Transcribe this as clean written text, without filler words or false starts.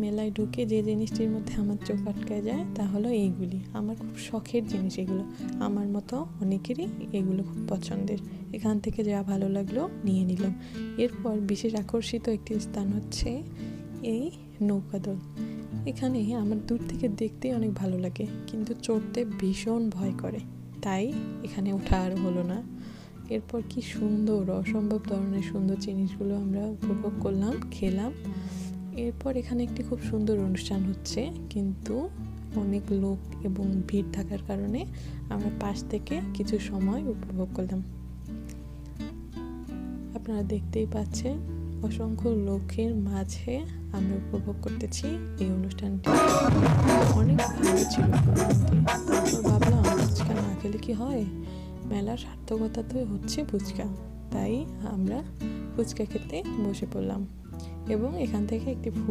মেলায় ঢুকে যে জিনিসটির মধ্যে আমার চোখ আটকায় যায় তা হলো এইগুলি। আমার খুব শখের জিনিস এগুলো, আমার মতো অনেকেরই এগুলো খুব পছন্দের। এখান থেকে যা ভালো লাগলো নিয়ে নিলাম। এরপর বিশেষ আকর্ষিত একটি স্থান হচ্ছে এই নৌকাদল। এখানে আমার দূর থেকে দেখতেই অনেক ভালো লাগে, কিন্তু চড়তে ভীষণ ভয় করে, তাই এখানে ওঠা আর হলো না। এরপর কি সুন্দর, অসম্ভব ধরনের সুন্দর জিনিসগুলো আমরা উপভোগ করলাম, খেলাম। এরপর এখানে একটি খুব সুন্দর অনুষ্ঠান হচ্ছে, কিন্তু অনেক লোক এবং ভিড় থাকার কারণে আমরা পাশ থেকে কিছু সময় উপভোগ করলাম। আপনারা দেখতেই পাচ্ছেন অসংখ্য লোকের মাঝে আমরা উপভোগ করতেছি এই অনুষ্ঠানটি। অনেক ভালো ছিল প্রোগ্রামটি। তারপর ভাবলাম ফুচকা না খেলে কি হয়, মেলার সার্থকতা তো হচ্ছে ফুচকা, তাই আমরা ফুচকা খেতে বসে পড়লাম এবং এখান থেকে একটি ফুল